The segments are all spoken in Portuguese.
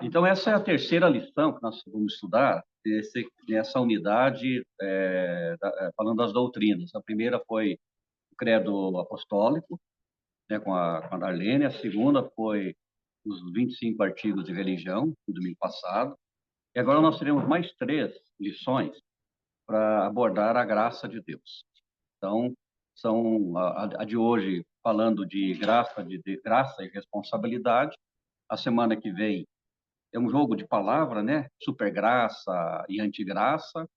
Então, essa é a terceira lição que nós vamos estudar nessa unidade, falando das doutrinas. A primeira foi o credo apostólico, né, com a Darlene. A segunda foi os 25 artigos de religião, no domingo passado. E agora nós teremos mais 3 lições para abordar a graça de Deus. Então, são a de hoje falando de graça e responsabilidade. A semana que vem é um jogo de palavra, né? Supergraça e antigraça.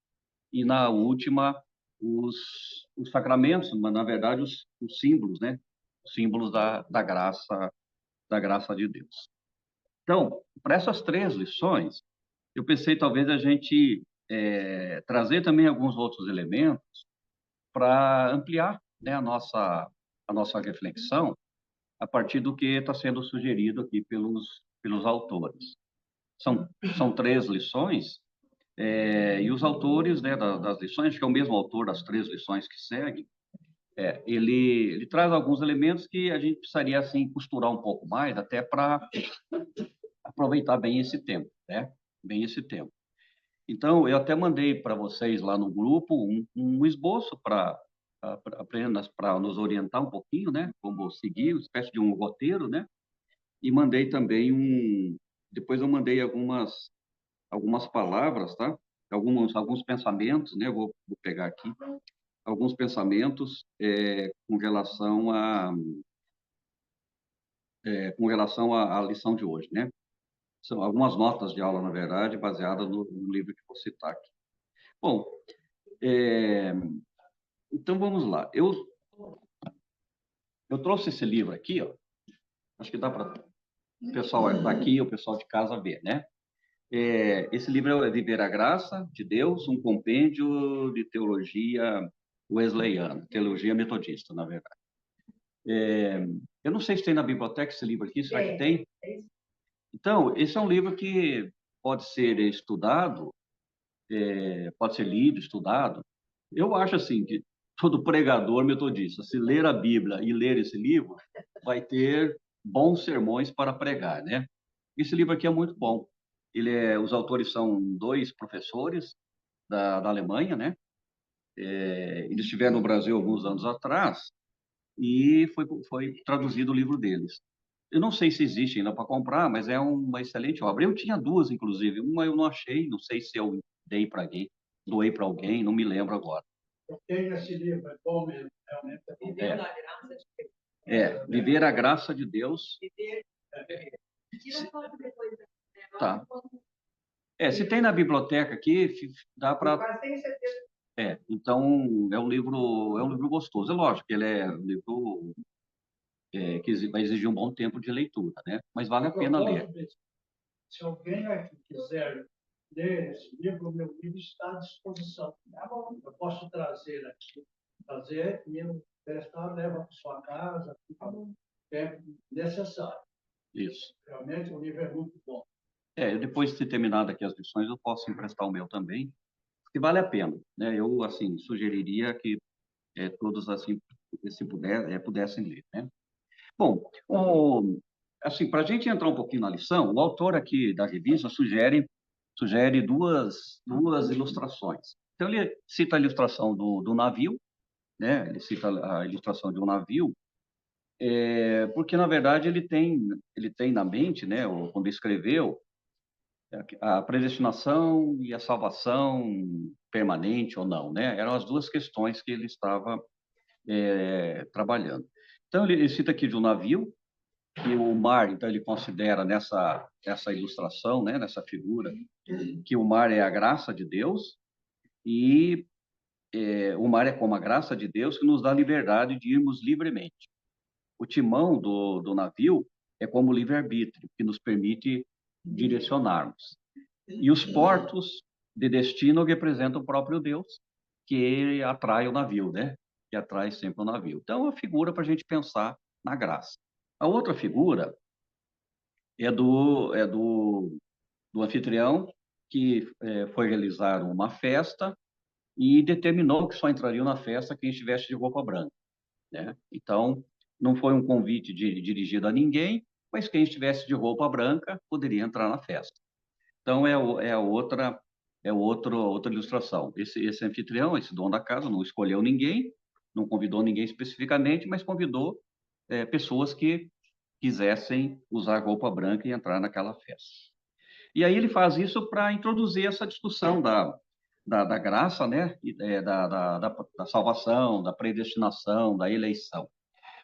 E na última, os sacramentos, mas na verdade os símbolos, né? Os símbolos da graça de Deus. Então, para essas 3 lições, eu pensei talvez a gente trazer também alguns outros elementos para ampliar, né, a nossa reflexão a partir do que está sendo sugerido aqui pelos autores. São 3 lições, e os autores, né, das lições, que é o mesmo autor das 3 lições que seguem, ele traz alguns elementos que a gente precisaria assim, costurar um pouco mais, até para aproveitar bem esse tempo, né? Bem esse tempo. Então, eu até mandei para vocês lá no grupo um esboço para apenas para nos orientar um pouquinho, né? Como seguir, uma espécie de um roteiro, né? E mandei também depois eu mandei algumas palavras, tá? Alguns pensamentos, né? Vou pegar aqui alguns pensamentos com relação à lição de hoje, né? São algumas notas de aula, na verdade, baseadas no livro que vou citar aqui. Bom, é, então vamos lá. Eu trouxe esse livro aqui, ó. Acho que dá para o pessoal aqui, o pessoal de casa ver, né? Esse livro é Viver a Graça de Deus, um compêndio de teologia wesleyana, teologia metodista, na verdade. Eu não sei se tem na biblioteca esse livro aqui, será que tem? Então, esse é um livro que pode ser estudado, pode ser lido, estudado. Eu acho assim que todo pregador metodista, se ler a Bíblia e ler esse livro, vai ter bons sermões para pregar, né? Esse livro aqui é muito bom. Os autores são 2 professores da Alemanha, né? Eles estiveram no Brasil alguns anos atrás e foi traduzido o livro deles. Eu não sei se existe ainda para comprar, mas é uma excelente obra. Eu tinha 2, inclusive. Uma eu não achei, não sei se eu dei para alguém, doei para alguém, não me lembro agora. Eu tenho esse livro, é bom mesmo, realmente. Viver a Graça de Deus. Viver a Graça de Deus. Tá. Se tem na biblioteca aqui, dá para. Então é um livro gostoso. É lógico que ele é um livro que vai exigir um bom tempo de leitura, né? Mas vale a pena ler. Se alguém aqui quiser ler esse livro, o meu livro está à disposição. Eu posso trazer aqui, e eu levo para sua casa, o tempo necessário. Isso. Realmente o livro é muito bom. Depois de terminar aqui as lições, eu posso emprestar o meu também, porque vale a pena, né? Eu, assim, sugeriria que todos, assim, se pudessem ler, né? Bom, assim, para a gente entrar um pouquinho na lição, o autor aqui da revista sugere duas ilustrações. Então, ele cita a ilustração do navio, né? Ele cita a ilustração de um navio, porque, na verdade, ele tem na mente, né, quando escreveu, a predestinação e a salvação permanente ou não, né? Eram as 2 questões que ele estava trabalhando. Então, ele cita aqui de um navio, que o mar, então, ele considera nessa ilustração, né, nessa figura, que o mar é a graça de Deus e o mar é como a graça de Deus que nos dá liberdade de irmos livremente. O timão do navio é como o livre-arbítrio, que nos permite direcionarmos. E os portos de destino representam o próprio Deus, que atrai o navio, né? Que atrai sempre o navio. Então, é uma figura para a gente pensar na graça. A outra figura é do anfitrião, que foi realizar uma festa e determinou que só entrariam na festa quem estivesse de roupa branca, né? Então, não foi um convite dirigido a ninguém, mas quem estivesse de roupa branca poderia entrar na festa. Então, outra ilustração. Esse anfitrião, esse dono da casa, não escolheu ninguém, não convidou ninguém especificamente, mas convidou pessoas que quisessem usar roupa branca e entrar naquela festa. E aí ele faz isso para introduzir essa discussão da graça, né? Da salvação, da predestinação, da eleição.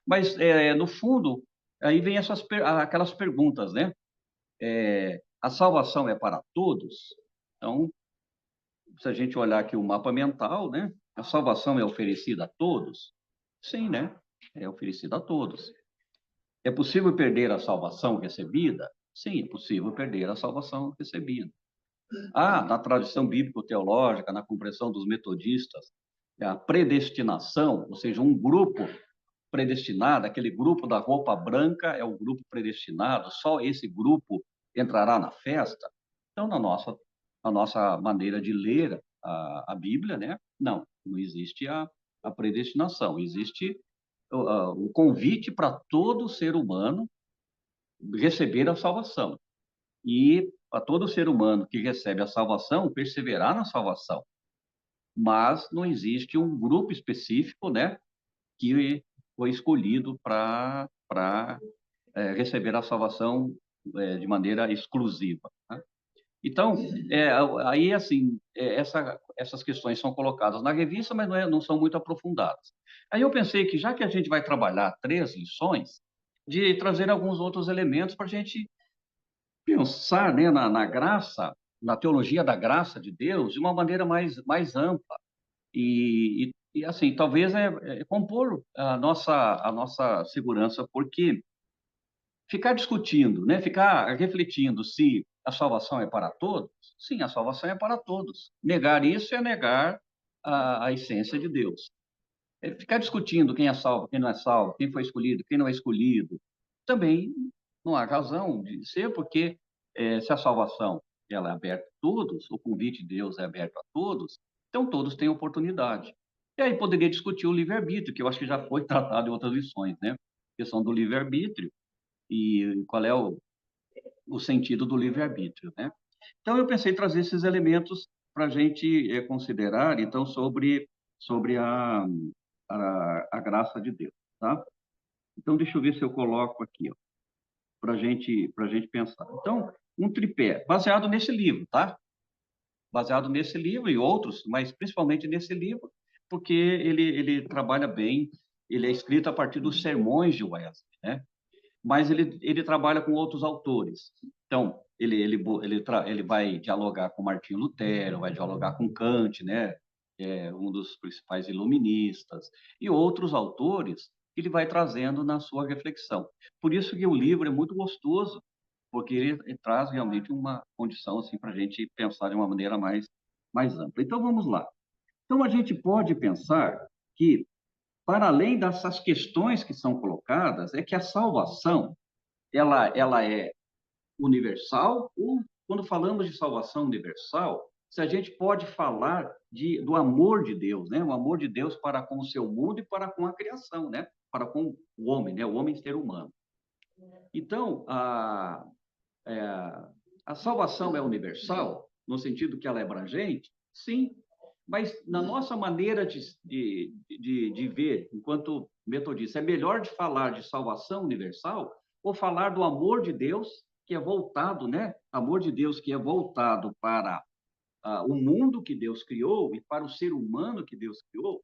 Mas, no fundo, aí vem aquelas perguntas, né? A salvação é para todos? Então, se a gente olhar aqui o mapa mental, né? A salvação é oferecida a todos? Sim, né? É oferecida a todos. É possível perder a salvação recebida? Sim, é possível perder a salvação recebida. Na tradição bíblico-teológica, na compreensão dos metodistas, a predestinação, ou seja, um grupo predestinado, aquele grupo da roupa branca é o grupo predestinado, só esse grupo entrará na festa. Então, na nossa maneira de ler a Bíblia, né? Não existe a predestinação, existe o convite para todo ser humano receber a salvação. E a todo ser humano que recebe a salvação, perseverar na salvação. Mas não existe um grupo específico, né, que foi escolhido para receber a salvação de maneira exclusiva. Né? Então, aí, assim, essas questões são colocadas na revista, mas não são muito aprofundadas. Aí eu pensei que, já que a gente vai trabalhar 3 lições, de trazer alguns outros elementos para a gente pensar, né, na graça, na teologia da graça de Deus, de uma maneira mais ampla. Assim, talvez compor a nossa segurança, porque ficar discutindo, né, ficar refletindo se a salvação é para todos, sim, a salvação é para todos. Negar isso é negar a essência de Deus. Ficar discutindo quem é salvo, quem não é salvo, quem foi escolhido, quem não é escolhido, também não há razão de ser, porque se a salvação ela é aberta a todos, o convite de Deus é aberto a todos, então todos têm oportunidade. E aí poderia discutir o livre-arbítrio, que eu acho que já foi tratado em outras lições, né? A questão do livre-arbítrio e qual é o sentido do livre-arbítrio, né? Então eu pensei em trazer esses elementos para a gente considerar, então, sobre a graça de Deus, tá? Então, deixa eu ver se eu coloco aqui, para gente pensar. Então, um tripé, baseado nesse livro, tá? Baseado nesse livro e outros, mas principalmente nesse livro, porque ele trabalha bem, ele é escrito a partir dos sermões de Wesley, né? Mas ele trabalha com outros autores. Então, ele vai dialogar com Martinho Lutero, vai dialogar com Kant, né? Um dos principais iluministas, e outros autores que ele vai trazendo na sua reflexão. Por isso que o livro é muito gostoso, porque ele traz realmente uma condição assim, para a gente pensar de uma maneira mais ampla. Então, vamos lá. Então, a gente pode pensar que, para além dessas questões que são colocadas, é que a salvação ela é universal, ou quando falamos de salvação universal, se a gente pode falar do amor de Deus, né? O amor de Deus para com o seu mundo e para com a criação, né? Para com o homem, né? O homem ser humano. Então, é, a salvação é universal, no sentido que ela é abrangente? Sim, mas na nossa maneira de ver, enquanto metodista, é melhor de falar de salvação universal ou falar do amor de Deus que é voltado, né? Amor de Deus que é voltado para o mundo que Deus criou e para o ser humano que Deus criou?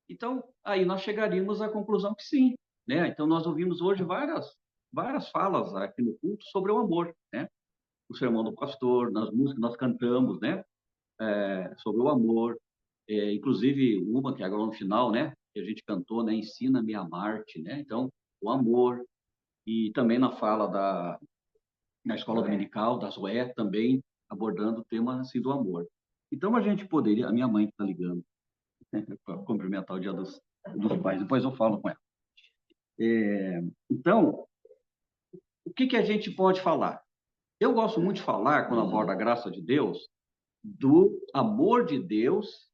Então, aí nós chegaríamos à conclusão que sim, né? Então, nós ouvimos hoje várias falas aqui no culto sobre o amor, né? O sermão do pastor, nas músicas nós cantamos, né? Sobre o amor, inclusive uma que agora no final, né? Que a gente cantou, né? Ensina-me a amar-te, né? Então, o amor, e também na escola dominical, da Zoé, também abordando o tema assim, do amor. Então, a gente poderia, a minha mãe está ligando, para cumprimentar o Dia dos Pais, depois eu falo com ela. Então, o que a gente pode falar? Eu gosto muito de falar, quando abordo a graça de Deus, do amor de Deus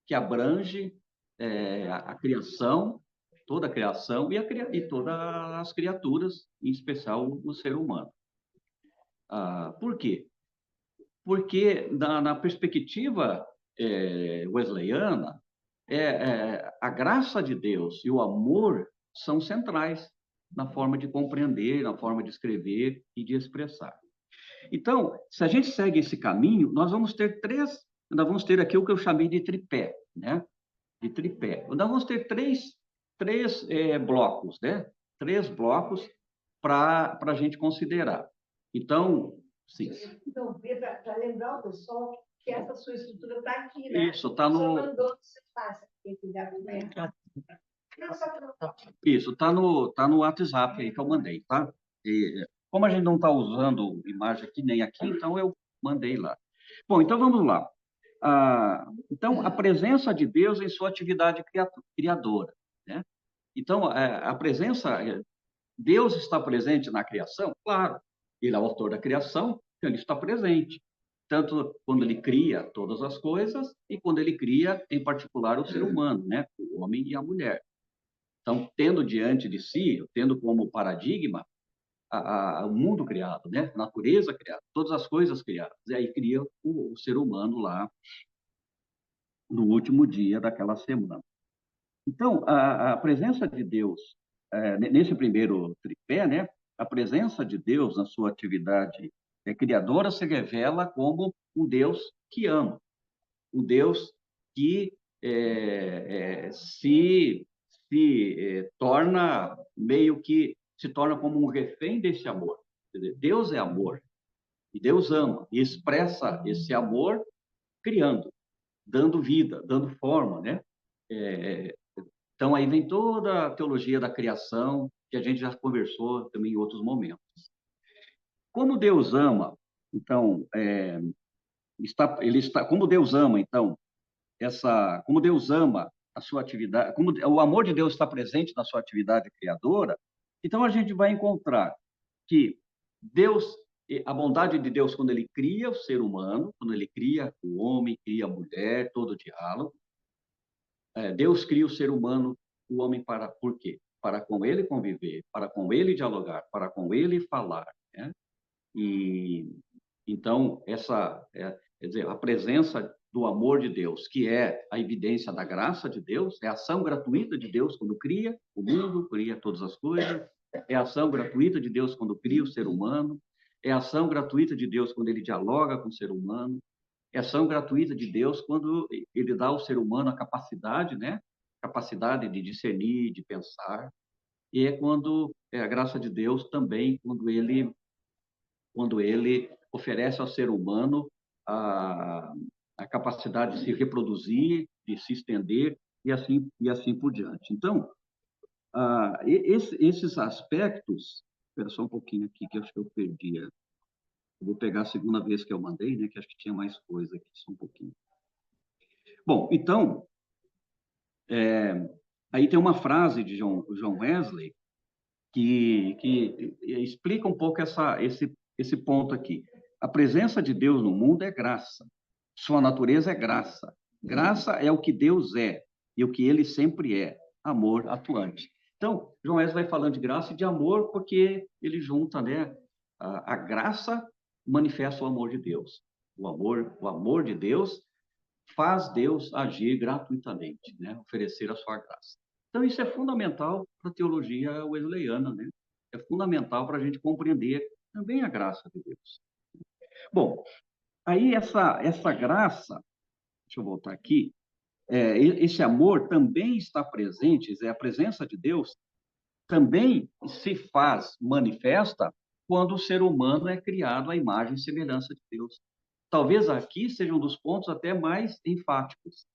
que abrange a criação, toda a criação e todas as criaturas, em especial o ser humano. Por quê? Porque, na perspectiva wesleyana, a graça de Deus e o amor são centrais na forma de compreender, na forma de escrever e de expressar. Então, se a gente segue esse caminho, nós vamos ter aqui o que eu chamei de tripé, né? De tripé. Nós vamos ter três blocos, né? 3 blocos para a gente considerar. Então, sim. Então, para lembrar o pessoal que essa sua estrutura está aqui, né? Isso, está no... Isso, está no WhatsApp aí que eu mandei, tá? E, como a gente não está usando imagem aqui nem aqui, então eu mandei lá. Bom, então vamos lá. Então, a presença de Deus em sua atividade criadora, né? Então, Deus está presente na criação? Claro, ele é o autor da criação, então ele está presente. Tanto quando ele cria todas as coisas e quando ele cria, em particular, o ser humano, né? O homem e a mulher. Então, tendo diante de si, tendo como paradigma o mundo criado, né? A natureza criada, todas as coisas criadas. E aí cria o ser humano lá no último dia daquela semana. Então, a presença de Deus, nesse primeiro tripé, né? A presença de Deus na sua atividade criadora se revela como um Deus que ama, um Deus que se torna se torna como um refém desse amor. Deus é amor e Deus ama e expressa esse amor criando, dando vida, dando forma, né? Então aí vem toda a teologia da criação que a gente já conversou também em outros momentos. Como Deus ama, então como Deus ama, então como Deus ama a sua atividade, como o amor de Deus está presente na sua atividade criadora, então a gente vai encontrar que a bondade de Deus quando ele cria o ser humano, quando ele cria o homem, cria a mulher, todo o diálogo, Deus cria o ser humano, o homem por quê? Para com ele conviver, para com ele dialogar, para com ele falar, né? E então quer dizer, a presença do amor de Deus, que é a evidência da graça de Deus, é a ação gratuita de Deus quando cria o mundo, cria todas as coisas, é a ação gratuita de Deus quando cria o ser humano, é a ação gratuita de Deus quando ele dialoga com o ser humano, é a ação gratuita de Deus quando ele dá ao ser humano a capacidade, né? Capacidade de discernir, de pensar, e é quando a graça de Deus também, quando ele oferece ao ser humano a capacidade de se reproduzir, de se estender e assim por diante. Então, esses aspectos, espera só um pouquinho aqui que eu acho que eu perdi. Eu vou pegar a segunda vez que eu mandei, né? Que acho que tinha mais coisa aqui, só um pouquinho. Bom, então, aí tem uma frase de John Wesley que explica um pouco esse ponto aqui. A presença de Deus no mundo é graça. Sua natureza é graça. Graça é o que Deus é e o que ele sempre é, amor atuante. Então, João Wesley vai falando de graça e de amor porque ele junta, né? A graça manifesta o amor de Deus. O amor de Deus faz Deus agir gratuitamente, né? Oferecer a sua graça. Então, isso é fundamental para a teologia wesleyana, né? É fundamental para a gente compreender também a graça de Deus. Bom, aí essa graça, deixa eu voltar aqui, esse amor também está presente, a presença de Deus também se faz manifesta quando o ser humano é criado à imagem e semelhança de Deus. Talvez aqui seja um dos pontos até mais enfáticos.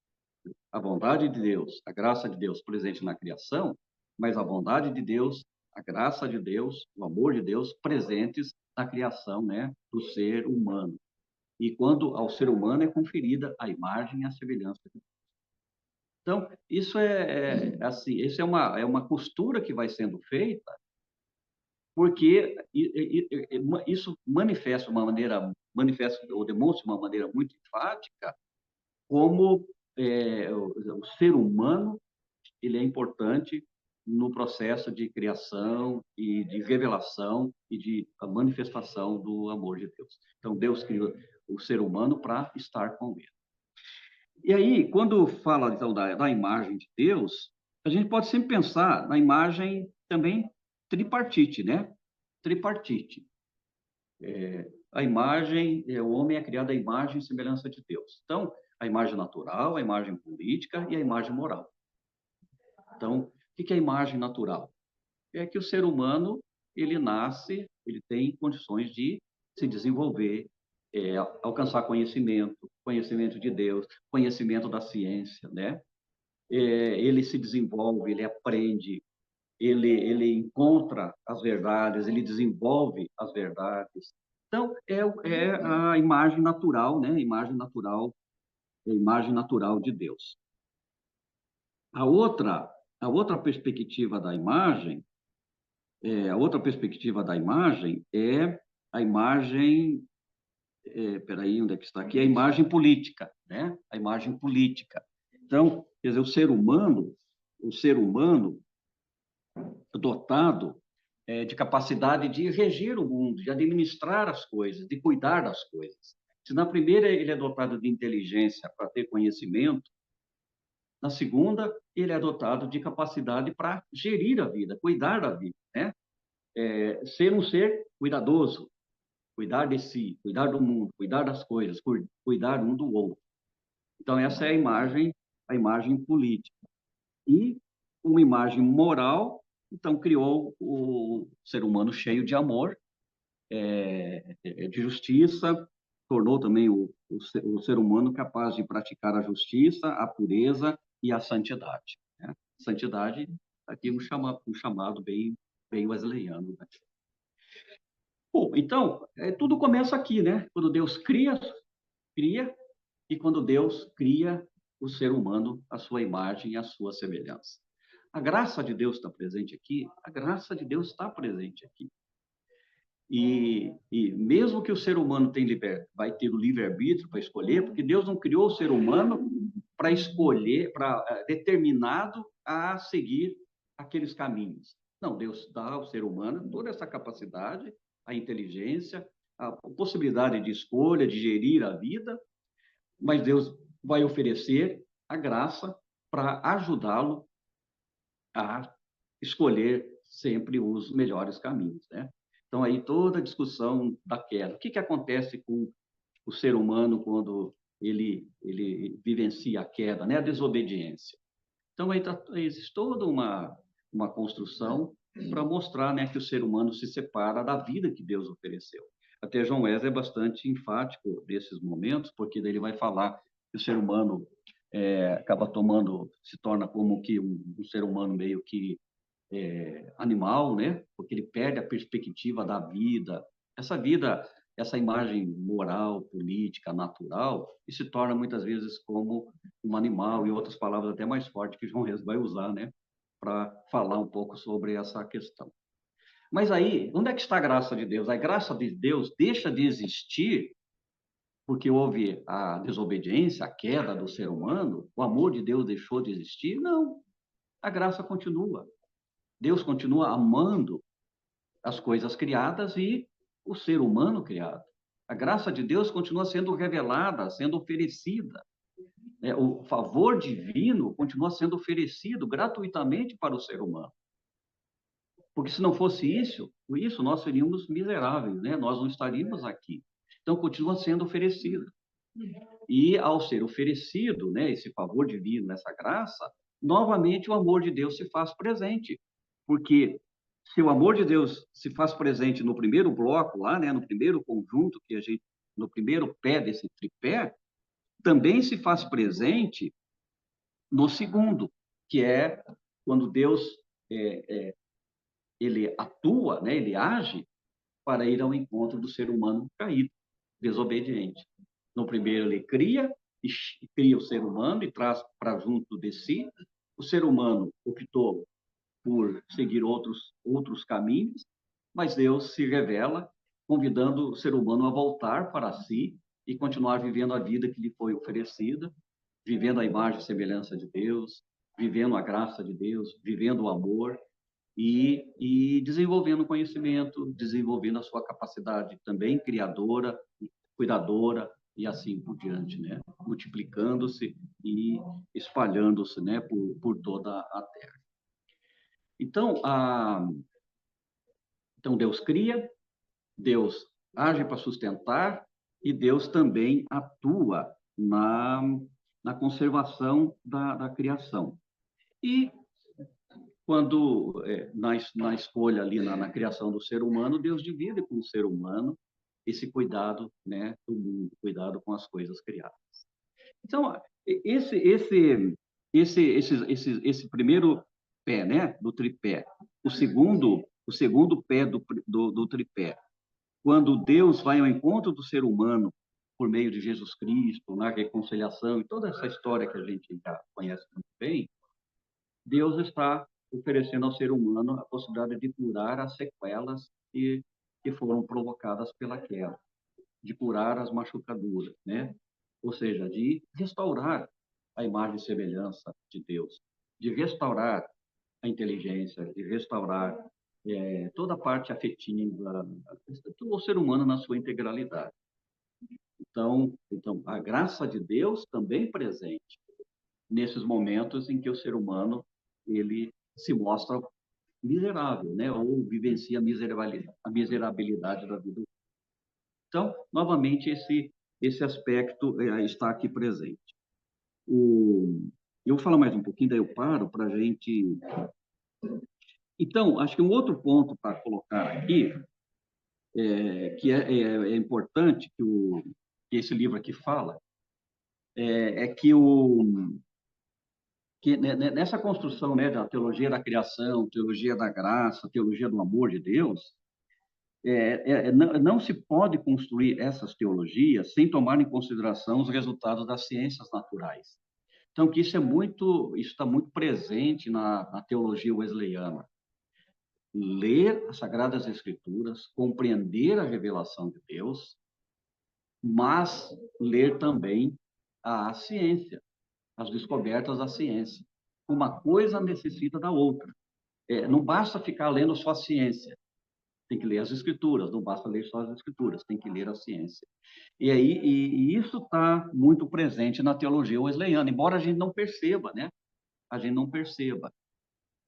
A bondade de Deus, a graça de Deus presente na criação, mas a bondade de Deus, a graça de Deus, o amor de Deus presentes na criação, né, do ser humano. E quando ao ser humano é conferida a imagem e a semelhança de Deus. Então, isso assim, isso é uma costura que vai sendo feita, porque isso manifesta ou demonstra de uma maneira muito enfática como o ser humano ele é importante no processo de criação e de revelação e de manifestação do amor de Deus. Então, Deus criou o ser humano para estar com ele. E aí, quando fala então, da imagem de Deus, a gente pode sempre pensar na imagem também tripartite, né? Tripartite. A imagem, o homem é criado à imagem e semelhança de Deus. Então, a imagem natural, a imagem política e a imagem moral. Então, o que é a imagem natural? É que o ser humano, ele nasce, ele tem condições de se desenvolver, alcançar conhecimento de Deus, conhecimento da ciência, né? Ele se desenvolve, ele aprende, ele encontra as verdades, ele desenvolve as verdades. Então, é a imagem natural, né? A imagem natural de Deus. A outra perspectiva da imagem, a imagem, peraí, onde é que está aqui? A imagem política, né? A imagem política. Então, quer dizer, o ser humano dotado de capacidade de regir o mundo, de administrar as coisas, de cuidar das coisas. Se na primeira ele é dotado de inteligência para ter conhecimento, na segunda ele é dotado de capacidade para gerir a vida, cuidar da vida, né? Ser um ser cuidadoso, cuidar de si, cuidar do mundo, cuidar das coisas, cuidar um do outro. Então essa é a imagem política. E uma imagem moral, então criou o ser humano cheio de amor, de justiça, tornou também o ser humano capaz de praticar a justiça, a pureza e a santidade, né? Santidade, aqui um chamado bem wesleyano, né? Bom, então, tudo começa aqui, né? Quando Deus cria, e quando Deus cria o ser humano à sua imagem e à sua semelhança. A graça de Deus está presente aqui? A graça de Deus está presente aqui. E mesmo que o ser humano vai ter o livre-arbítrio para escolher, porque Deus não criou o ser humano para escolher, determinado a seguir aqueles caminhos. Não, Deus dá ao ser humano toda essa capacidade, a inteligência, a possibilidade de escolha, de gerir a vida, mas Deus vai oferecer a graça para ajudá-lo a escolher sempre os melhores caminhos, né? Então, aí toda a discussão da queda. O que acontece com o ser humano quando ele vivencia a queda, né? A desobediência. Então, aí existe toda uma construção para mostrar, né, que o ser humano se separa da vida que Deus ofereceu. Até John Wesley é bastante enfático desses momentos, porque daí ele vai falar que o ser humano se torna como que um ser humano meio que animal, né? Porque ele perde a perspectiva da vida. Essa imagem moral, política, natural, e se torna muitas vezes como um animal, e outras palavras até mais fortes que João Reis vai usar, né? Para falar um pouco sobre essa questão. Mas aí, onde é que está a graça de Deus? A graça de Deus deixa de existir porque houve a desobediência, a queda do ser humano? O amor de Deus deixou de existir? Não. A graça continua. Deus continua amando as coisas criadas e o ser humano criado. A graça de Deus continua sendo revelada, sendo oferecida. O favor divino continua sendo oferecido gratuitamente para o ser humano. Porque se não fosse isso, nós seríamos miseráveis, né? Nós não estaríamos aqui. Então, continua sendo oferecido. E ao ser oferecido, né, esse favor divino, essa graça, novamente o amor de Deus se faz presente. Porque se o amor de Deus se faz presente no primeiro bloco lá, né, no primeiro conjunto no primeiro pé desse tripé, também se faz presente no segundo, que é quando Deus ele atua, né, ele age para ir ao encontro do ser humano caído, desobediente. No primeiro ele cria o ser humano e traz para junto de si. O ser humano optou por seguir outros caminhos, mas Deus se revela, convidando o ser humano a voltar para si e continuar vivendo a vida que lhe foi oferecida, vivendo a imagem e semelhança de Deus, vivendo a graça de Deus, vivendo o amor, e desenvolvendo conhecimento, desenvolvendo a sua capacidade também criadora, cuidadora e assim por diante, né? Multiplicando-se e espalhando-se, né, por toda a Terra. Então, então Deus cria, Deus age para sustentar e Deus também atua na conservação da criação. E quando, na escolha ali, na criação do ser humano, Deus divide com o ser humano esse cuidado, né, do mundo, cuidado com as coisas criadas. Então, esse primeiro pé, né, do tripé, o segundo pé do tripé, quando Deus vai ao encontro do ser humano por meio de Jesus Cristo, na reconciliação e toda essa história que a gente já conhece muito bem, Deus está oferecendo ao ser humano a possibilidade de curar as sequelas que foram provocadas pela queda, de curar as machucaduras, né? Ou seja, de restaurar a imagem e semelhança de Deus, de restaurar a inteligência, de restaurar toda a parte afetiva, o ser humano na sua integralidade. Então, a graça de Deus também presente nesses momentos em que o ser humano ele se mostra miserável, né? Ou vivencia a miserabilidade da vida. Então, novamente, esse aspecto está aqui presente. Eu vou falar mais um pouquinho, daí eu paro para a gente... Então, acho que um outro ponto para colocar aqui, que é importante, que esse livro aqui fala, que nessa construção, né, da teologia da criação, teologia da graça, teologia do amor de Deus, não se pode construir essas teologias sem tomar em consideração os resultados das ciências naturais. Então, que isso está muito presente na teologia wesleyana. Ler as Sagradas Escrituras, compreender a revelação de Deus, mas ler também a ciência, as descobertas da ciência. Uma coisa necessita da outra. Não basta ficar lendo só a ciência, tem que ler as Escrituras, não basta ler só as Escrituras, tem que ler a ciência. E isso está muito presente na teologia wesleyana, embora a gente não perceba, né? A gente não perceba.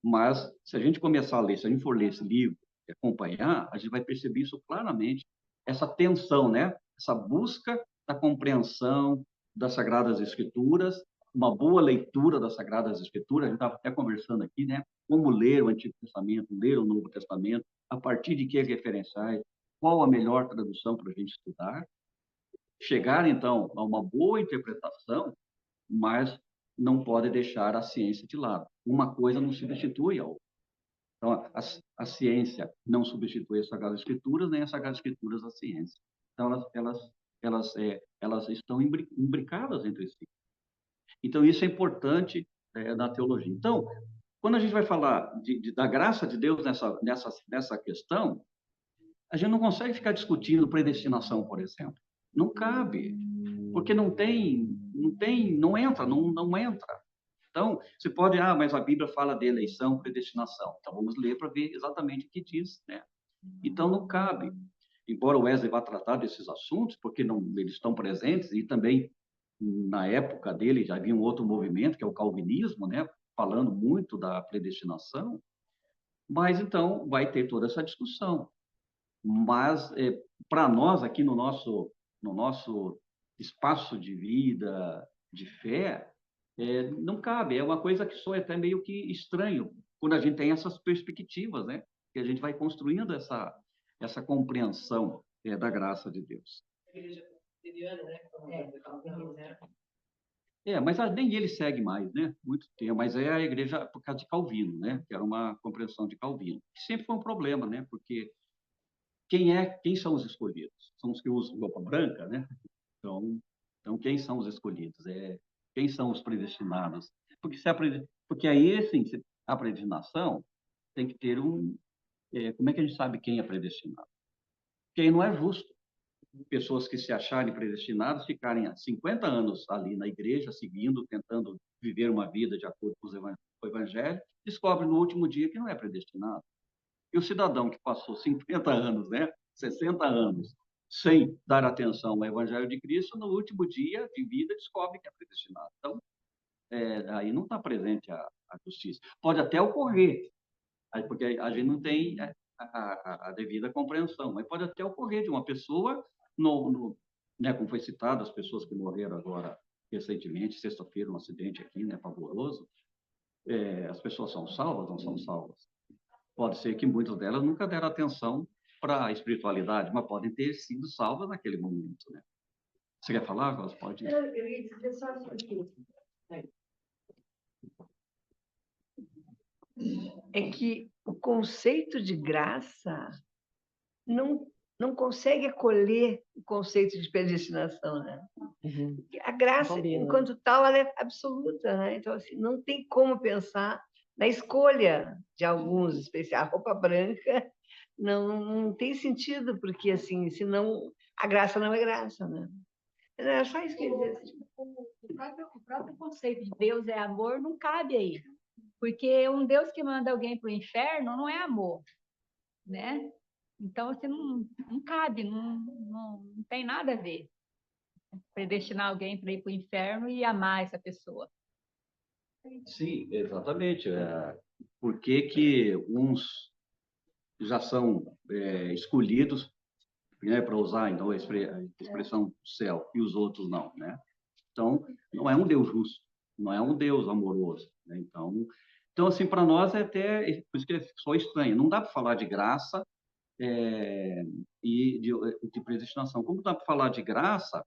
Mas, se a gente começar a ler, se a gente for ler esse livro e acompanhar, a gente vai perceber isso claramente, essa tensão, né? Essa busca da compreensão das Sagradas Escrituras, uma boa leitura das Sagradas Escrituras, a gente estava até conversando aqui, né? Como ler o Antigo Testamento, ler o Novo Testamento, a partir de que referenciais, qual a melhor tradução para a gente estudar, chegar, então, a uma boa interpretação, mas não pode deixar a ciência de lado. Uma coisa não substitui a outra. Então, a ciência não substitui as Sagradas Escrituras, nem as Sagradas Escrituras a ciência. Então, elas estão imbricadas entre si. Então, isso é importante na teologia. Então, quando a gente vai falar da graça de Deus nessa questão, a gente não consegue ficar discutindo predestinação, por exemplo. Não cabe, porque não entra. Então, você pode, mas a Bíblia fala de eleição, predestinação. Então, vamos ler para ver exatamente o que diz, né? Então, não cabe. Embora o Wesley vá tratar desses assuntos, porque eles estão presentes, e também, na época dele, já havia um outro movimento, que é o calvinismo, né? Falando muito da predestinação, mas, então, vai ter toda essa discussão. Mas, para nós, aqui no nosso espaço de vida, de fé, não cabe. É uma coisa que soa até meio que estranho, quando a gente tem essas perspectivas, né? Que a gente vai construindo essa compreensão da graça de Deus. Igreja presbiteriana, né? Mas nem ele segue mais, né? Muito tempo. Mas é a igreja por causa de Calvino, né? Que era uma compreensão de Calvino. Que sempre foi um problema, né? Porque quem são os escolhidos? São os que usam roupa branca, né? Então quem são os escolhidos? Quem são os predestinados? Porque aí, assim, a predestinação tem que ter como é que a gente sabe quem é predestinado? Quem não é justo. Pessoas que se acharem predestinadas ficarem há 50 anos ali na igreja, seguindo, tentando viver uma vida de acordo com o Evangelho, descobre no último dia que não é predestinado. E o cidadão que passou 50 anos, né, 60 anos, sem dar atenção ao Evangelho de Cristo, no último dia de vida descobre que é predestinado. Então, aí não está presente a justiça. Pode até ocorrer, porque a gente não tem a devida compreensão, mas pode até ocorrer de uma pessoa, né, como foi citado, as pessoas que morreram agora recentemente, sexta-feira, um acidente aqui, né, pavoroso, as pessoas são salvas, não são salvas? Pode ser que muitas delas nunca deram atenção para a espiritualidade, mas podem ter sido salvas naquele momento, né? Você quer falar, Rosa? Pode ir. Eu ia dizer só aqui. É que o conceito de graça não consegue acolher o conceito de predestinação, né? Uhum. A graça, Combina. enquanto tal, ela é absoluta, né? Então, assim, não tem como pensar na escolha de alguns, especial, a roupa branca, não tem sentido, porque, assim, senão a graça não é graça, né? Era só isso que eu ia dizer. O próprio conceito de Deus é amor não cabe aí. Porque um Deus que manda alguém para o inferno não é amor, né? Então, assim, não cabe, não tem nada a ver. Predestinar alguém para ir para o inferno e amar essa pessoa. Sim, exatamente. Por que que uns já são escolhidos, né, para usar então a expressão do céu e os outros não, né? Então, não é um Deus justo, não é um Deus amoroso, né? Então assim, para nós é até, por isso que só estranho, não dá para falar de graça e de predestinação. Como dá para falar de graça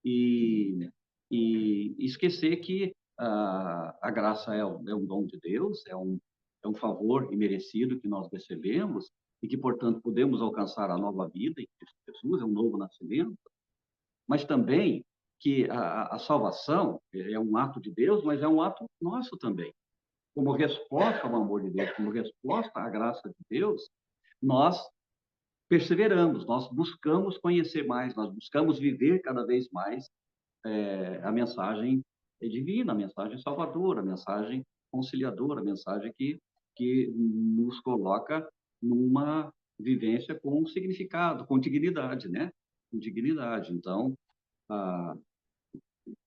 e, e esquecer que a graça é um dom de Deus, é um favor imerecido que nós recebemos e que, portanto, podemos alcançar a nova vida em Cristo Jesus, é um novo nascimento, mas também que a salvação é um ato de Deus, mas é um ato nosso também. Como resposta ao amor de Deus, como resposta à graça de Deus, nós perseveramos, nós buscamos conhecer mais, nós buscamos viver cada vez mais a mensagem divina, a mensagem salvadora, a mensagem conciliadora, a mensagem que nos coloca numa vivência com significado, com dignidade, né? Com dignidade. Então,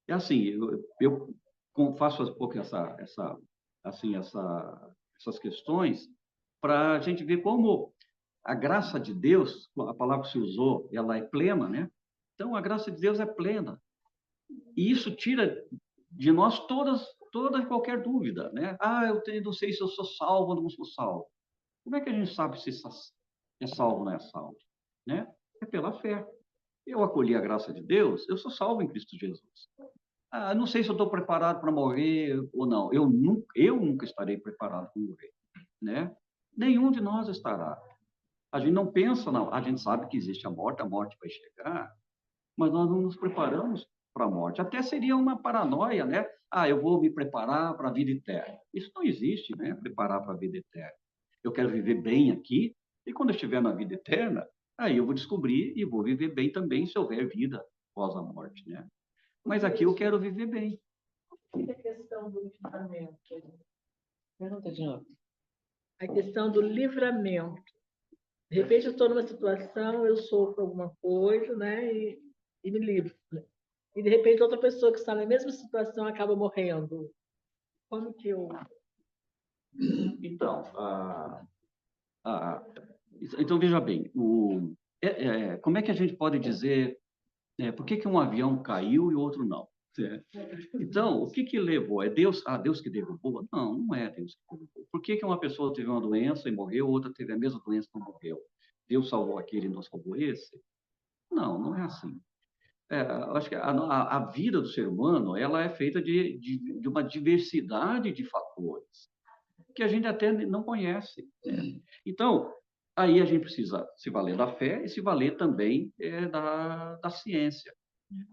é assim, eu faço um pouco essas questões para a gente ver como a graça de Deus, a palavra que se usou, ela é plena, né? Então, a graça de Deus é plena. E isso tira de nós toda e qualquer dúvida, né? Não sei se eu sou salvo ou não sou salvo. Como é que a gente sabe se é salvo ou não é salvo? Né? É pela fé. Eu acolhi a graça de Deus, eu sou salvo em Cristo Jesus. Não sei se eu estou preparado para morrer ou não. Eu nunca estarei preparado para morrer, né? Nenhum de nós estará. A gente não pensa, não. A gente sabe que existe a morte vai chegar, mas nós não nos preparamos para a morte. Até seria uma paranoia, né? Eu vou me preparar para a vida eterna. Isso não existe, né? Preparar para a vida eterna. Eu quero viver bem aqui, e quando eu estiver na vida eterna, aí eu vou descobrir e vou viver bem também se houver vida após a morte, né? Mas aqui eu quero viver bem. E a questão do livramento? Pergunta de novo. A questão do livramento. De repente, eu estou numa situação, eu sofro alguma coisa, né? E me livro. E, de repente, outra pessoa que está na mesma situação acaba morrendo. Como que eu... Então, então veja bem, como é que a gente pode dizer por que um avião caiu e o outro não? Então, o que levou? É Deus, Deus que derrubou? Não, não é Deus que derrubou. Por que uma pessoa teve uma doença e morreu, outra teve a mesma doença e não morreu? Deus salvou aquele e não salvou esse? Não, não é assim. Acho que a vida do ser humano ela é feita de uma diversidade de fatores que a gente até não conhece, né? Então, aí a gente precisa se valer da fé e se valer também da ciência.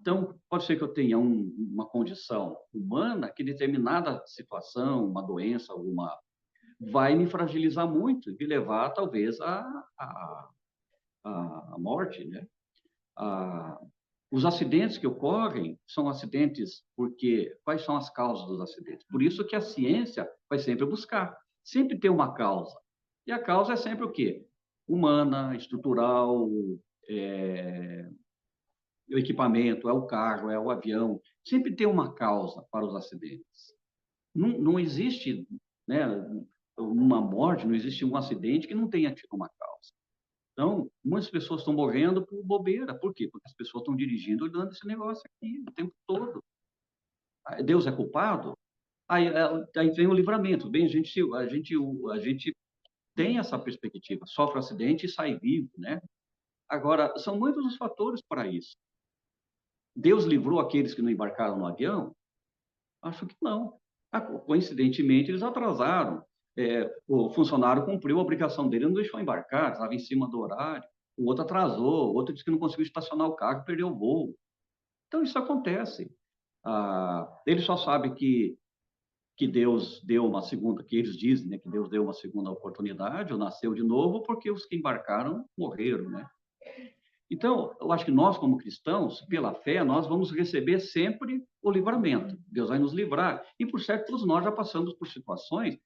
Então, pode ser que eu tenha uma condição humana que determinada situação, uma doença, alguma, vai me fragilizar muito e me levar, talvez, à morte, né? Os acidentes que ocorrem são acidentes porque... Quais são as causas dos acidentes? Por isso que a ciência vai sempre buscar. Sempre tem uma causa. E a causa é sempre o quê? Humana, estrutural, é, o equipamento, é o carro, é o avião. Sempre tem uma causa para os acidentes. Não existe, né, uma morte, não existe um acidente que não tenha tido uma causa. Então, muitas pessoas estão morrendo por bobeira. Por quê? Porque as pessoas estão dirigindo olhando esse negócio aqui o tempo todo. Deus é culpado? Aí vem o livramento. Bem, a gente tem essa perspectiva. Sofre um acidente e sai vivo, né? Agora, são muitos os fatores para isso. Deus livrou aqueles que não embarcaram no avião? Acho que não. Coincidentemente, eles atrasaram. O funcionário cumpriu a obrigação dele, não deixou embarcar, estava em cima do horário. O outro atrasou, o outro disse que não conseguiu estacionar o carro, perdeu o voo. Então, isso acontece. Ele só sabe que Deus deu uma segunda, que eles dizem, né, que Deus deu uma segunda oportunidade, ou nasceu de novo, porque os que embarcaram morreram, né? Então, eu acho que nós, como cristãos, pela fé, nós vamos receber sempre o livramento. Deus vai nos livrar. E, por certo, todos nós já passamos por situações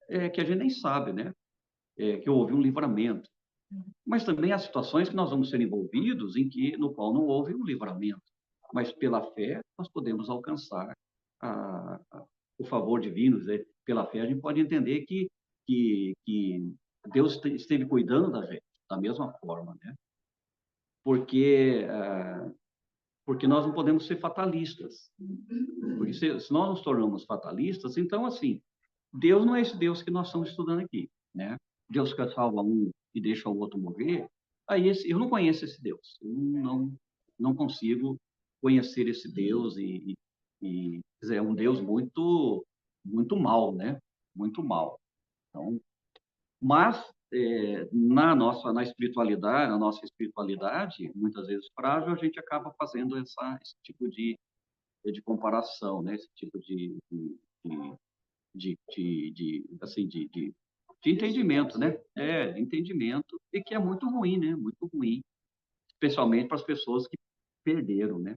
que a gente nem sabe, né? Que houve um livramento. Mas também há situações que nós vamos ser envolvidos no qual não houve um livramento. Mas, pela fé, nós podemos alcançar o favor divino. Dizer, pela fé, a gente pode entender que Deus esteve cuidando da gente da mesma forma, né? Porque nós não podemos ser fatalistas. Porque se nós nos tornamos fatalistas, então, assim, Deus não é esse Deus que nós estamos estudando aqui, né? Deus que salva um e deixa o outro morrer. Eu não conheço esse Deus. Eu não consigo conhecer esse Deus quer dizer, é um Deus muito, muito mal, né? Muito mal. Então, mas na espiritualidade, na nossa espiritualidade, muitas vezes frágil, a gente acaba fazendo esse tipo de comparação, né? Esse tipo assim, de entendimento, né? De entendimento, e que é muito ruim, né? Muito ruim, especialmente para as pessoas que perderam, né?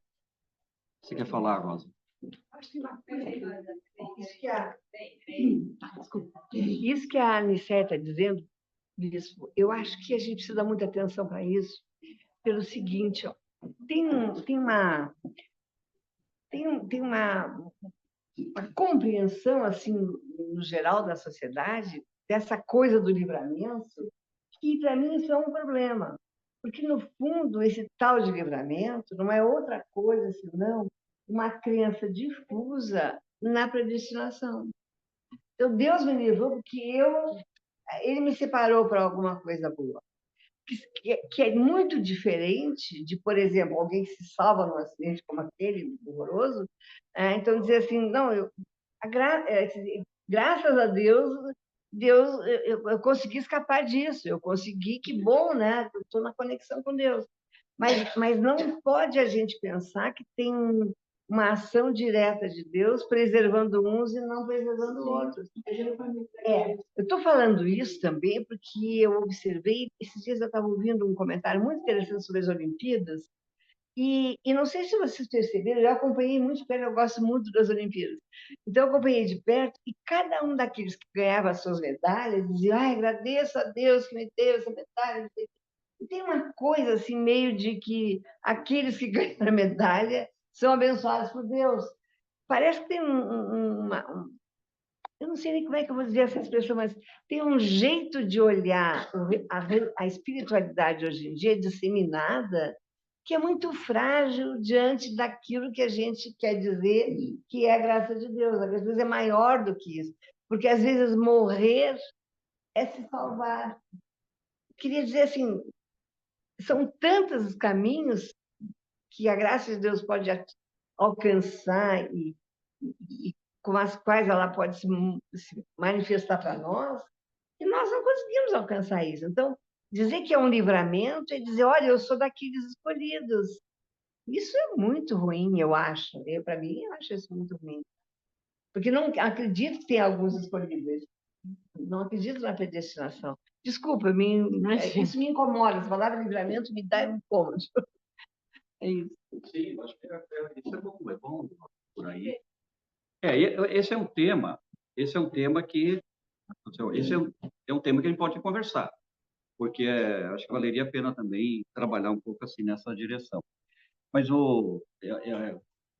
Você quer falar, Rosa? Isso que a Aniceto está dizendo, Bispo, eu acho que a gente precisa dar muita atenção para isso, pelo seguinte, ó, tem uma compreensão, assim, no geral da sociedade, dessa coisa do livramento, que, para mim, isso é um problema. Porque, no fundo, esse tal de livramento não é outra coisa senão uma crença difusa na predestinação. Então, Deus me livrou porque ele me separou para alguma coisa boa. Que é muito diferente de, por exemplo, alguém que se salva num acidente como aquele, horroroso, então dizer assim, não, graças a Deus, eu consegui escapar disso, eu consegui, que bom, né? Eu estou na conexão com Deus. Mas não pode a gente pensar que tem uma ação direta de Deus preservando uns e não preservando outros. Eu estou falando isso também porque eu observei, esses dias eu estava ouvindo um comentário muito interessante sobre as Olimpíadas, e não sei se vocês perceberam, eu acompanhei muito de perto, eu gosto muito das Olimpíadas. Então, eu acompanhei de perto, e cada um daqueles que ganhava as suas medalhas dizia, ai, agradeço a Deus que me deu essa medalha, não sei o quê. E tem uma coisa assim, meio de que aqueles que ganham a medalha são abençoados por Deus. Parece que tem eu não sei nem como é que eu vou dizer essa expressão, mas tem um jeito de olhar a espiritualidade hoje em dia disseminada que é muito frágil diante daquilo que a gente quer dizer que é a graça de Deus. Às vezes é maior do que isso, porque às vezes morrer é se salvar. Queria dizer assim, são tantos os caminhos que a graça de Deus pode alcançar e com as quais ela pode se manifestar para nós, e nós não conseguimos alcançar isso. Então, dizer que é um livramento é dizer, olha, eu sou daqueles escolhidos. Isso é muito ruim, eu acho. Para mim, eu acho isso muito ruim. Porque não acredito que tem alguns escolhidos. Não acredito na predestinação. Desculpa, isso me incomoda. Essa palavra livramento me dá um incômodo. É isso. Sim, eu acho que isso é bom por aí. Esse é um tema que, é um tema que a gente pode conversar, porque acho que valeria a pena também trabalhar um pouco assim nessa direção. Mas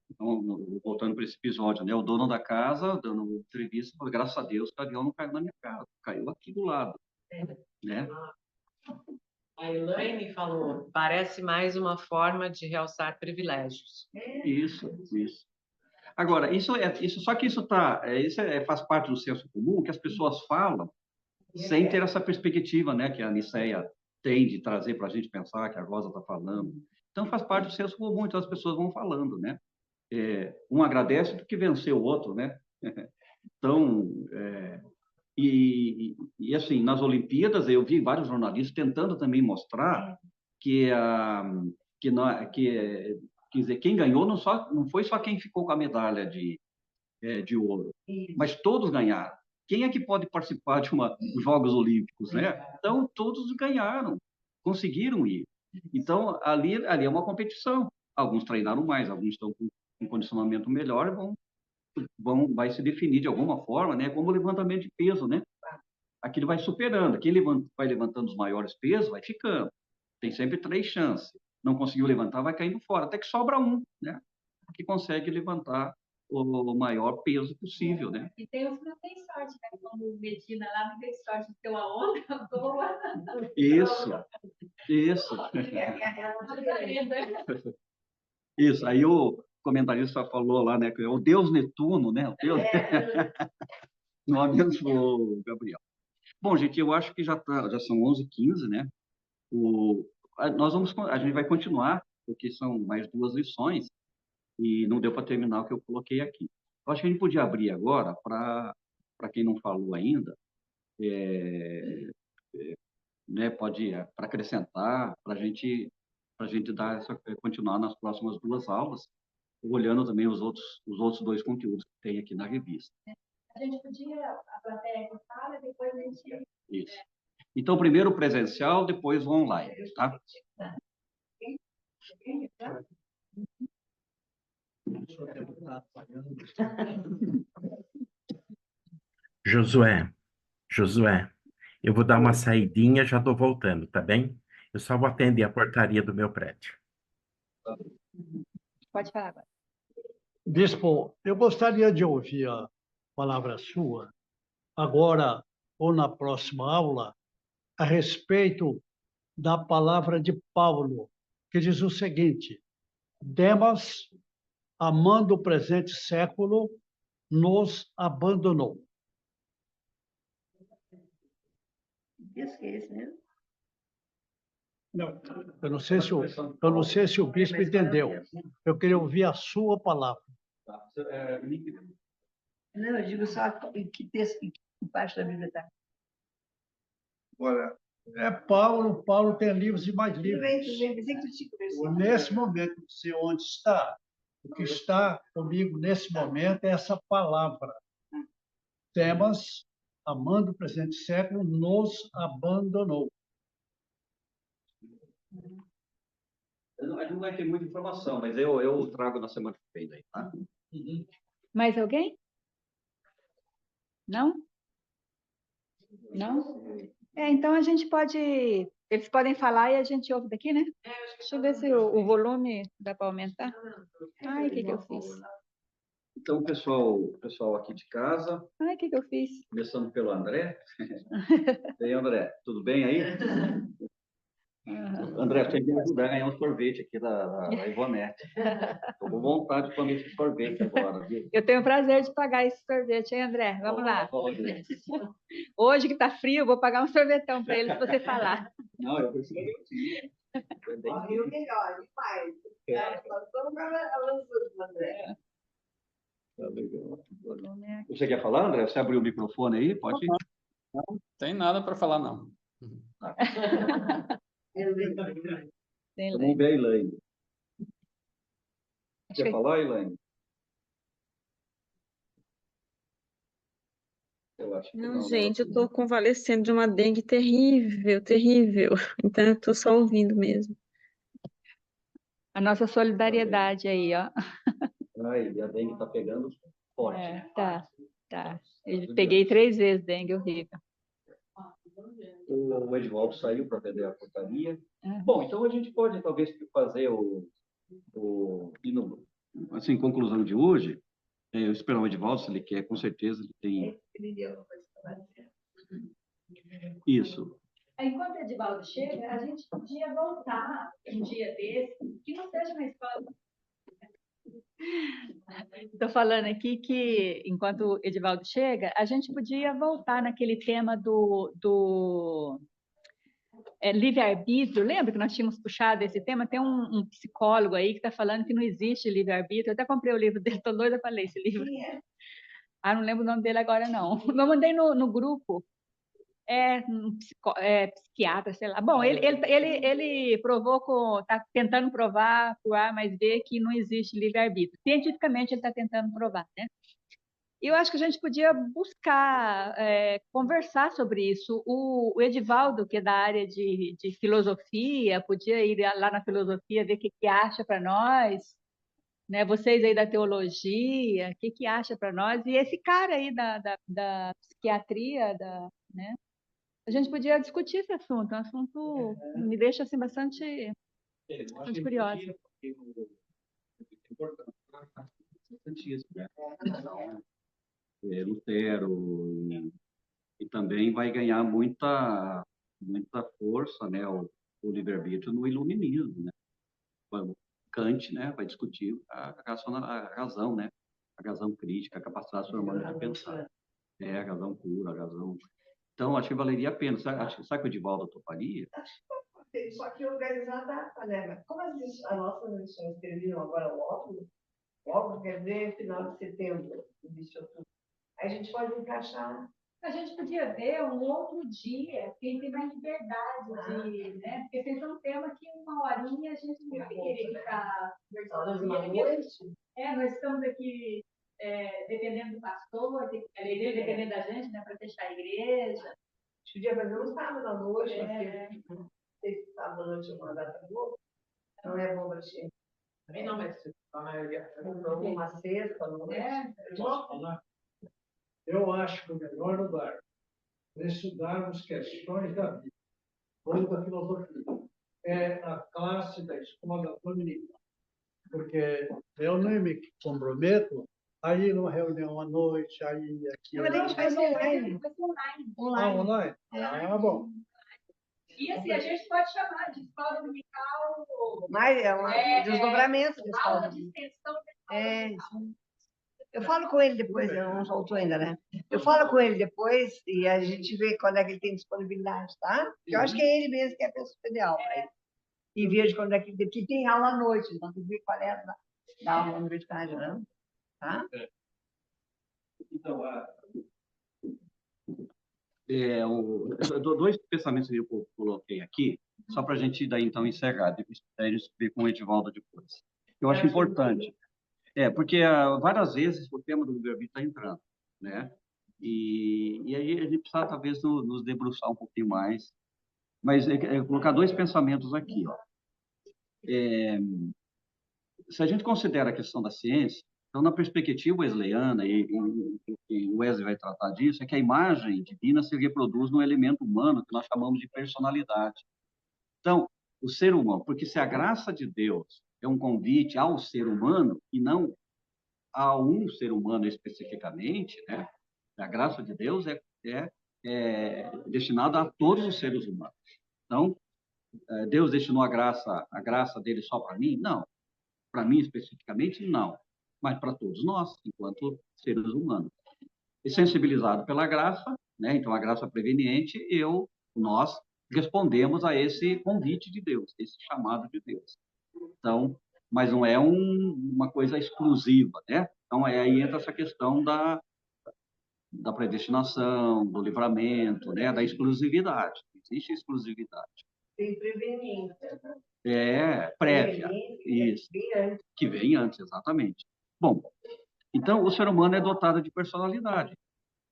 então, voltando para esse episódio, né? O dono da casa, dando entrevista, falou, graças a Deus, o avião não caiu na minha casa, caiu aqui do lado, né? A Elaine falou, parece mais uma forma de realçar privilégios. Isso. Agora, só que faz parte do senso comum que as pessoas falam sem ter essa perspectiva, né, que a Nicéia tem de trazer para a gente pensar, que a Rosa está falando. Então, faz parte do senso comum, então as pessoas vão falando, né? Um agradece do que venceu o outro, né? Então, assim, nas Olimpíadas, eu vi vários jornalistas tentando também mostrar que, quer dizer, quem ganhou não foi só quem ficou com a medalha de ouro, mas todos ganharam. Quem é que pode participar dos Jogos Olímpicos, né? Então, todos ganharam, conseguiram ir. Então, ali é uma competição. Alguns treinaram mais, alguns estão com um condicionamento melhor e vai se definir de alguma forma, né? Como o levantamento de peso, né? Aquilo vai superando. Quem vai levantando os maiores pesos, vai ficando. Tem sempre 3 chances. Não conseguiu levantar, vai caindo fora. Até que sobra um, né? Que consegue levantar o maior peso possível, né? E tem os que não têm sorte, né? Como o Medina lá não tem sorte de ter uma onda boa. Isso. Isso. Aí o comentarista falou lá, né? Que é o Deus Netuno, né? O Deus... Não abençoou, Gabriel. Bom, gente, eu acho que já são 11h15, né? A gente vai continuar, porque são mais 2 lições, e não deu para terminar o que eu coloquei aqui. Eu acho que a gente podia abrir agora, para quem não falou ainda, né, pode para acrescentar, para a gente continuar nas próximas 2 aulas, olhando também os outros 2 conteúdos que tem aqui na revista. A gente podia, a plateia que fala, depois a gente... Isso. Então, primeiro o presencial, depois o online, tá? Josué, eu vou dar uma saidinha, já estou voltando, tá bem? Eu só vou atender a portaria do meu prédio. Pode falar agora. Bispo, eu gostaria de ouvir a palavra sua, agora ou na próxima aula, a respeito da palavra de Paulo, que diz o seguinte: Demas, amando o presente século, nos abandonou. Isso que é esse mesmo? Não, eu não sei se o bispo entendeu. Eu queria ouvir a sua palavra. Não, eu digo só em que texto, em que parte da Bíblia está. Olha, Paulo tem livros e mais Tudo livros. bem, pensei que tu tinha conversado. Nesse momento, não sei onde está. O que está comigo nesse momento é essa palavra. Demas, amando o presente século, nos abandonou. A gente não vai ter muita informação, mas eu trago na semana que vem daí, tá? Mais alguém? Não? Não? Então a gente pode... Eles podem falar e a gente ouve daqui, né? Deixa eu ver se o volume dá para aumentar. Ai, o que eu fiz? Então, pessoal aqui de casa, Ai, o que eu fiz? começando pelo André. E aí, André, tudo bem aí? André, você tem que me ajudar a ganhar um sorvete aqui da Ivonete. Estou com vontade de comer esse sorvete agora, viu? Eu tenho o prazer de pagar esse sorvete, hein, André? Vamos lá. Hoje que está frio, eu vou pagar um sorvetão para ele, se você falar. Não, eu preciso de você. E o melhor, demais. Vamos para a lançura do André. Tá legal. Você quer falar, André? Você abriu o microfone aí? Pode ir. Não tem nada para falar, não. Vamos ver a Elaine. Quer falar, Elaine? Eu acho que Não, gente, eu estou convalescendo de uma dengue terrível, terrível. Então, eu estou só ouvindo mesmo. A nossa solidariedade aí, ó. Ai, a dengue está pegando forte. Tá. Peguei 3 vezes dengue, horrível. O Edivaldo saiu para vender a portaria. Bom, então a gente pode talvez fazer assim, conclusão de hoje. Eu espero o Edivaldo, se ele quer, com certeza ele tem. Isso. Enquanto o Edivaldo chega, a gente podia voltar um dia desse, que não seja na escola. Estou falando aqui que, enquanto o Edivaldo chega, a gente podia voltar naquele tema do livre-arbítrio. Lembra que nós tínhamos puxado esse tema? Tem um psicólogo aí que está falando que não existe livre-arbítrio. Eu até comprei o livro dele, estou doida para ler esse livro. Não lembro o nome dele agora, não. Eu mandei no grupo. Psiquiatra, sei lá. Bom, ele provou, está tentando provar por A mais B que não existe livre-arbítrio. Cientificamente, ele está tentando provar, né? E eu acho que a gente podia buscar conversar sobre isso. O Edivaldo, que é da área de filosofia, podia ir lá na filosofia, ver o que acha para nós, né? Vocês aí da teologia, o que acha para nós? E esse cara aí da psiquiatria, né? A gente podia discutir esse assunto, é um assunto que me deixa assim, bastante curiosa. Importantíssimo, né? Lutero, e também vai ganhar muita força, né, o livre-arbítrio no iluminismo, né? Kant, né, vai discutir a razão, né? A razão crítica, a capacidade humana de pensar. A razão pura, a razão... Então, acho que valeria a pena. Sabe que o Edivaldo toparia? Só que organizar a data, né? Como as nossas eleições terminam agora logo, quer dizer, final de setembro, início de outubro, aí a gente pode encaixar. A gente podia ver um outro dia, quem tem mais liberdade né? Porque esse é um tema que 1 horinha a gente não vai querer ficar conversando. Nós estamos aqui dependendo do pastor, dependendo da gente, né? Para fechar a igreja. A gente podia fazer um sábado à noite, porque sábado à noite é uma data boa, não é bom para ti. Também não, mas a maioria... Uma sexta, não é? Posso falar? Eu acho que o melhor lugar para estudarmos questões da vida ou da filosofia é a classe da escola dominical. Porque eu nem me comprometo a ir numa reunião à noite, aí aqui... Mas a gente vai ser online. Online? Bom. E assim, a gente pode chamar de escola dominical... Mas é um desdobramento da escola aula de extensão da escola. Eu falo com ele depois, ele não soltou ainda, né? Eu falo com ele depois e a gente vê quando é que ele tem disponibilidade, tá? Porque eu acho que é ele mesmo que é a pessoa ideal para ele. E vejo quando é que ele tem aula à noite, então tem que ver qual é da aula universitária, né? Tá? Então, dois pensamentos que eu coloquei aqui, só para a gente daí então encerrar, depois a gente ver com o Edivaldo depois. Eu acho importante. Porque várias vezes o tema do livre-arbítrio está entrando, né? E aí a gente precisa talvez nos debruçar um pouquinho mais. Mas colocar dois pensamentos aqui, ó. Se a gente considera a questão da ciência, então na perspectiva wesleyana, e o Wesley vai tratar disso, é que a imagem divina se reproduz no elemento humano que nós chamamos de personalidade. Então, o ser humano, porque se a graça de Deus é um convite ao ser humano e não a um ser humano especificamente, né? A graça de Deus é destinada a todos os seres humanos. Então, Deus destinou a graça dele só para mim? Não. Para mim especificamente, não. Mas para todos nós, enquanto seres humanos. E sensibilizado pela graça, né? Então a graça preveniente, nós respondemos a esse convite de Deus, esse chamado de Deus. Então, mas não é uma coisa exclusiva, né? Então, aí entra essa questão da predestinação, do livramento, né? Da exclusividade. Existe exclusividade. Tem preveniência. Prévia. Isso. Que vem antes, exatamente. Bom, então, o ser humano é dotado de personalidade.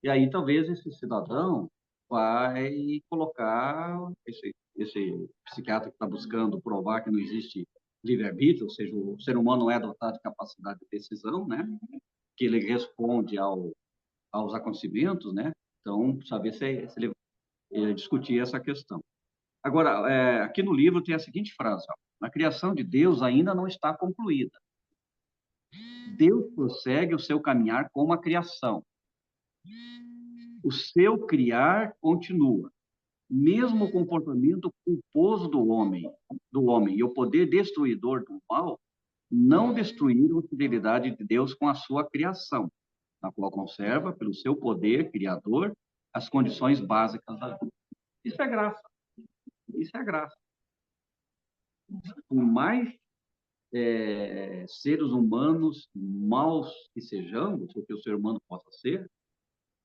E aí, talvez, esse cidadão vai colocar esse psiquiatra que está buscando provar que não existe livre-arbítrio, ou seja, o ser humano é dotado de capacidade de decisão, né? Que ele responde aos acontecimentos, né? Então, saber se ele discutir essa questão. Agora, aqui no livro tem a seguinte frase: ó, a criação de Deus ainda não está concluída. Deus prossegue o seu caminhar como a criação. O seu criar continua. Mesmo o comportamento culposo do homem e o poder destruidor do mal não destruíram a fidelidade de Deus com a sua criação, na qual conserva, pelo seu poder criador, as condições básicas da vida. Isso é graça. Isso é graça. Por mais seres humanos maus que sejamos, ou que o ser humano possa ser,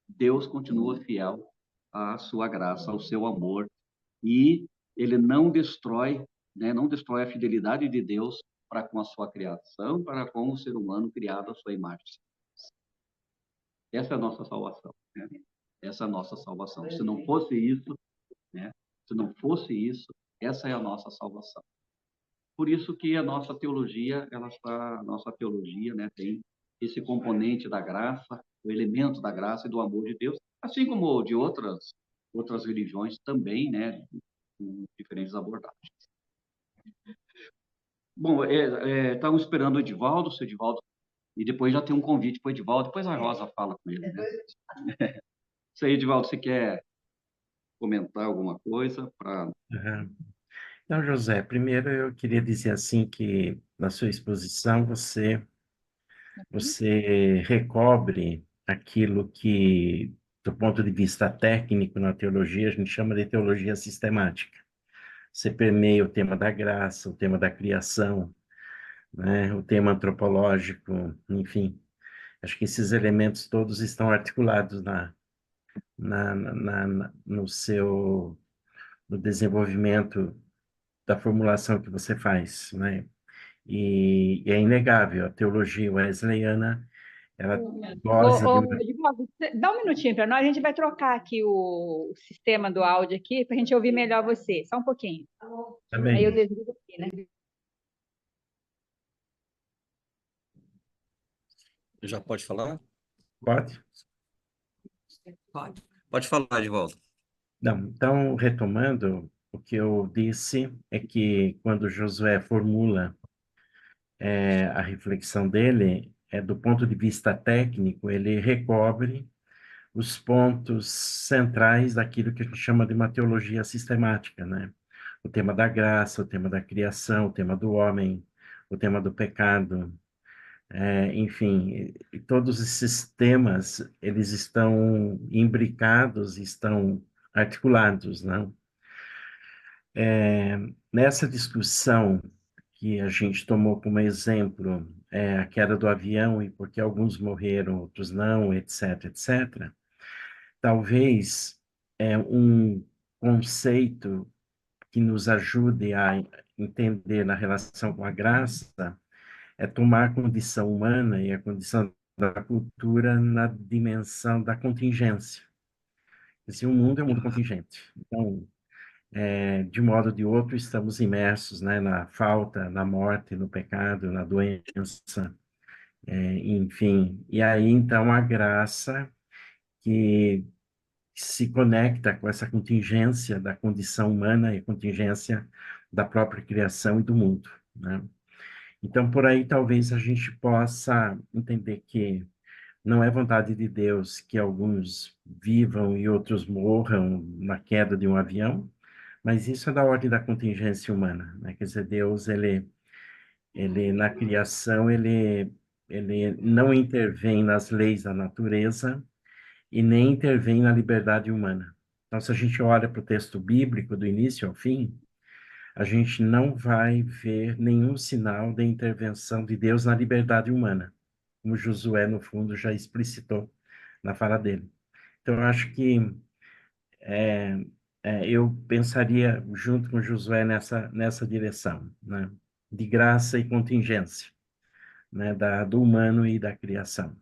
Deus continua fiel à sua graça, ao seu amor, e ele não destrói, né, não destrói a fidelidade de Deus para com a sua criação, para com o ser humano criado à sua imagem. Essa é a nossa salvação, né? Essa é a nossa salvação. Se não fosse isso, né? Se não fosse isso, essa é a nossa salvação. Por isso que a nossa teologia, a nossa teologia, né, tem esse componente da graça, o elemento da graça e do amor de Deus, assim como de outras religiões também, né, com diferentes abordagens. Bom, estamos esperando o Edivaldo, e depois já tem um convite para o Edivaldo, depois a Rosa fala com ele, né? Isso aí, Edivaldo, você quer comentar alguma coisa para... Uhum. Então, José, primeiro eu queria dizer assim que na sua exposição você recobre aquilo que, do ponto de vista técnico na teologia, a gente chama de teologia sistemática. Você permeia o tema da graça, o tema da criação, né, o tema antropológico, enfim. Acho que esses elementos todos estão articulados no desenvolvimento da formulação que você faz, né? E é inegável, a teologia wesleyana, ela goza de uma... Edivaldo, dá um minutinho para nós, a gente vai trocar aqui o sistema do áudio aqui para a gente ouvir melhor você. Só um pouquinho. Aí eu Também, desligo aqui, né? Já pode falar? pode? Pode falar de volta. Não, então, retomando, o que eu disse é que quando Josué formula a reflexão dele, do ponto de vista técnico, ele recobre os pontos centrais daquilo que a gente chama de uma teologia sistemática, né? O tema da graça, o tema da criação, o tema do homem, o tema do pecado, enfim, e todos esses temas, eles estão imbricados, estão articulados, né? Nessa discussão que a gente tomou como exemplo, a queda do avião e porque alguns morreram, outros não, etc., etc., talvez um conceito que nos ajude a entender na relação com a graça é tomar a condição humana e a condição da cultura na dimensão da contingência. Esse mundo é um mundo contingente. Então, de um modo ou de outro, estamos imersos, né, na falta, na morte, no pecado, na doença, enfim. E aí, então, a graça que se conecta com essa contingência da condição humana e contingência da própria criação e do mundo, né? Então, por aí, talvez a gente possa entender que não é vontade de Deus que alguns vivam e outros morram na queda de um avião, mas isso é da ordem da contingência humana, né? Quer dizer, Deus, ele na criação, ele não intervém nas leis da natureza e nem intervém na liberdade humana. Então, se a gente olha para o texto bíblico, do início ao fim, a gente não vai ver nenhum sinal de intervenção de Deus na liberdade humana, como Josué, no fundo, já explicitou na fala dele. Então, eu acho que eu pensaria junto com Josué nessa direção, né? De graça e contingência, né? Do humano e da criação.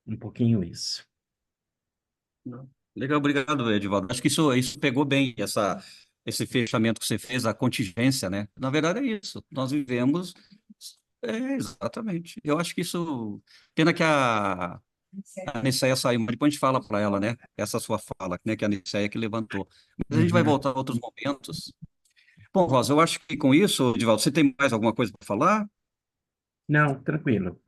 Um pouquinho isso. Legal, obrigado, Edivaldo. Acho que isso pegou bem esse fechamento que você fez, a contingência, né? Na verdade é isso. Nós vivemos. Exatamente. Eu acho que isso. Pena que a Niceia saiu, mas depois a gente fala para ela, né? Essa sua fala, né? Que a Niceia que levantou. Mas a gente vai Uhum. voltar a outros momentos. Bom, Rosa, eu acho que com isso, Divaldo, você tem mais alguma coisa para falar? Não, tranquilo.